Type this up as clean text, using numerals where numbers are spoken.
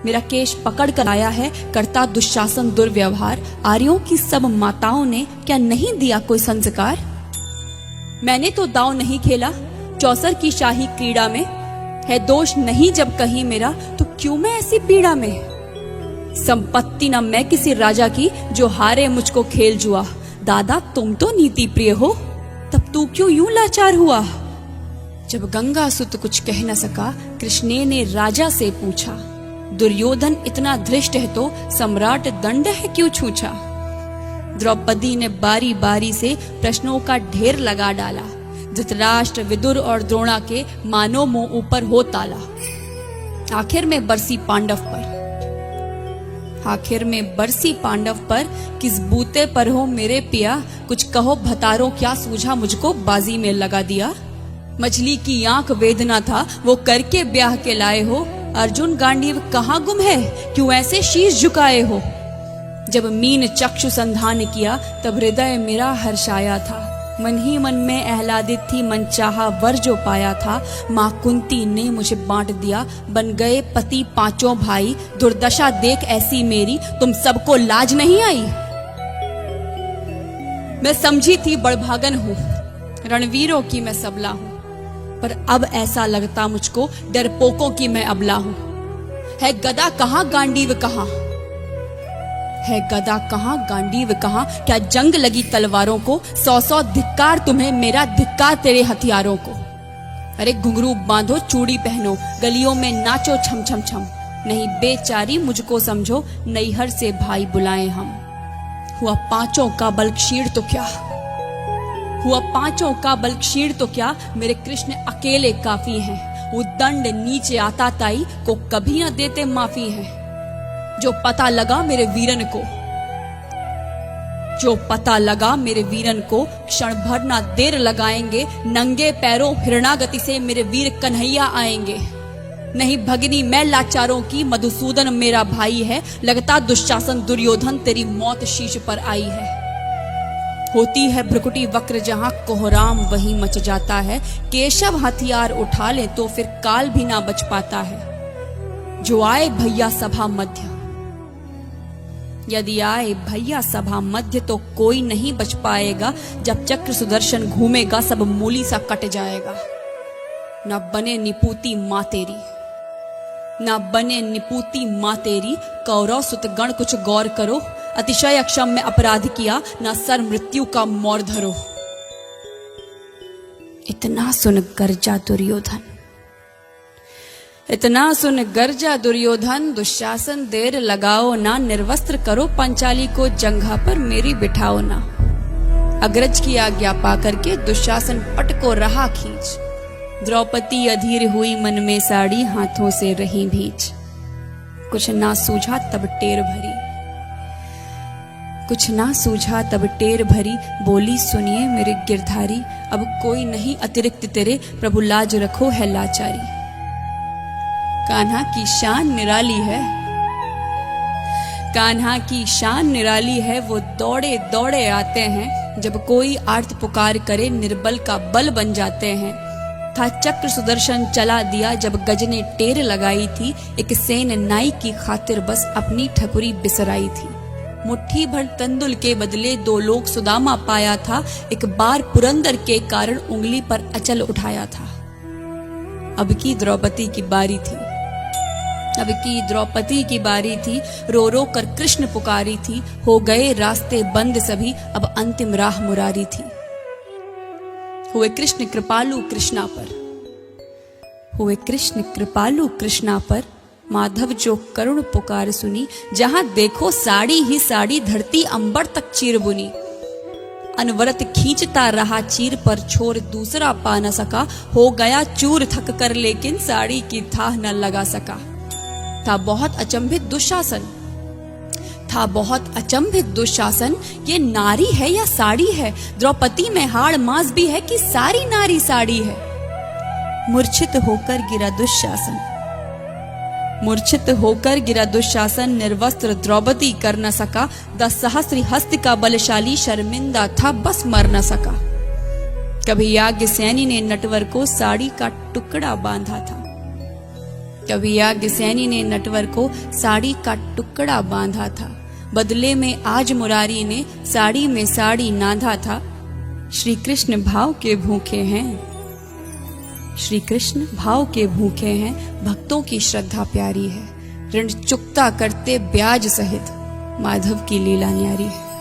मेरा केश पकड़ कर आया है, करता दुशासन दुर्व्यवहार। आर्यों की सब माताओं ने क्या नहीं दिया कोई संस्कार? मैंने तो दांव नहीं खेला चौसर की शाही क्रीड़ा में, है दोष नहीं जब कहीं मेरा, तो क्यों मैं ऐसी पीड़ा में? संपत्ति न मैं किसी राजा की, जो हारे मुझको खेल जुआ। दादा तुम तो नीति प्रिय हो, तब तू क्यों यूं लाचार हुआ? जब गंगा सुत कुछ कह न सका, कृष्णे ने राजा से पूछा। दुर्योधन इतना धृष्ट है तो सम्राट दंड है क्यों छूछा? द्रौपदी ने बारी बारी से प्रश्नों का ढेर लगा डाला। धृतराष्ट्र, विदुर और द्रोणा के मानो मुंह ऊपर हो ताला। आखिर में बरसी पांडव पर किस बूते पर हो मेरे पिया? कुछ कहो भतारो क्या सूझा मुझको बाजी में लगा दिया? मछली की आंख वेदना था वो करके ब्याह के लाए हो। अर्जुन गांडीव कहाँ गुम है, क्यों ऐसे शीश झुकाए हो? जब मीन चक्षु संधान किया, तब हृदय मेरा हर्षाया था। मन ही मन में आह्लादित थी, मन चाहा वर जो पाया था। माँ कुंती ने मुझे बांट दिया, बन गए पति पांचों भाई। दुर्दशा देख ऐसी मेरी, तुम सबको लाज नहीं आई? मैं समझी थी बड़भागन हूँ, रणवीरों की मैं सबला हूँ, पर अब ऐसा लगता मुझको डरपोकों की मैं अबला हूँ। है गदा कहाँ गांडीव कहाँ, है गदा कहाँ गांडीव कहाँ? क्या जंग लगी तलवारों को? 100 धिक्कार तुम्हें, मेरा धिक्कार तेरे हथियारों को। अरे घुंघरू बांधो चूड़ी पहनो, गलियों में नाचो छम छम छम। नहीं बेचारी मुझको समझो, नैहर से भाई बुलाएं हम। हुआ पांचों का बल क्षीण तो क्या, हुआ पांचों का बल क्षीण तो क्या? मेरे कृष्ण अकेले काफी हैं। वो दंड नीचे आता ताई को कभी न देते माफी है। जो पता लगा मेरे वीरन को, जो पता लगा मेरे वीरन को, क्षण भर ना देर लगाएंगे। नंगे पैरों हिरणागति से मेरे वीर कन्हैया आएंगे। नहीं भगनी मैं लाचारों की, मधुसूदन मेरा भाई है। लगता दुशासन दुर्योधन तेरी मौत शीश पर आई है। होती है भ्रुकुटी वक्र जहां कोहराम वहीं मच जाता है। केशव हथियार उठा ले तो फिर काल भी ना बच पाता है। जो आए भैया सभा मध्य, यदि आए भैया सभा मध्य, तो कोई नहीं बच पाएगा। जब चक्र सुदर्शन घूमेगा, सब मूली सा कट जाएगा। न बने निपूती माँ तेरी, न बने निपूती माँ तेरी। कौरव सुत गण कुछ गौर करो, अतिशय अक्षम में अपराध किया, न सर मृत्यु का मोर धरो। इतना सुन गर्जा दुर्योधन, इतना सुन गर्जा दुर्योधन। दुशासन देर लगाओ ना, निर्वस्त्र करो पंचाली को, जंघा पर मेरी बिठाओ ना। अग्रज की आज्ञा पा करके दुशासन पट को रहा खींच। द्रौपदी अधीर हुई मन में साड़ी, हाथों से रही भींच। कुछ ना सूझा तब टेर भरी, कुछ ना सूझा तब टेर भरी। बोली सुनिए मेरे गिरधारी, अब कोई नहीं अतिरिक्त तेरे, प्रभु लाज रखो है लाचारी। कान्हा की शान निराली है, कान्हा की शान निराली है। वो दौड़े दौड़े आते हैं, जब कोई आर्त पुकार करे, निर्बल का बल बन जाते हैं। था चक्र सुदर्शन चला दिया, जब गज ने टेर लगाई थी। एक सेन नाई की खातिर बस अपनी ठकुरी बिसराई थी। मुट्ठी भर तंदुल के बदले 2 लोग सुदामा पाया था। एक बार पुरंदर के कारण उंगली पर अचल उठाया था। अब की द्रौपदी की बारी थी, अब की द्रौपदी की बारी थी। रो रो कर कृष्ण पुकारी थी। हो गए रास्ते बंद सभी, अब अंतिम राह मुरारी थी। हुए कृष्ण कृपालु कृष्णा पर, हुए कृष्ण कृपालु कृष्णा पर। माधव जो करुण पुकार सुनी, जहां देखो साड़ी ही साड़ी, धरती अंबर तक चीर बुनी। अनवरत खींचता रहा चीर पर, छोर दूसरा पा न सका। हो गया चूर थक कर, लेकिन साड़ी की थाह न लगा सका। था बहुत अचंभित दुशासन, था बहुत अचंभित दुशासन। ये नारी है या साड़ी है? द्रौपदी में हाड़ मांस भी है कि सारी नारी साड़ी है? मूर्छित होकर गिरा दुशासन, मूर्छित होकर गिरा दुशासन। निर्वस्त्र द्रौपदी कर न सका। 10 सहस्त्र हस्त का बलशाली, शर्मिंदा था बस मर न सका। कभी याज्ञसेनी ने नटवर को साड़ी का टुकड़ा बांधा था। कभी याज्ञसेनी ने नटवर को साड़ी का टुकड़ा बांधा था, बदले में आज मुरारी ने साड़ी में साड़ी नाधा था। श्री कृष्ण भाव के भूखे हैं, श्री कृष्ण भाव के भूखे हैं, भक्तों की श्रद्धा प्यारी है। ऋण चुकता करते ब्याज सहित, माधव की लीला न्यारी है।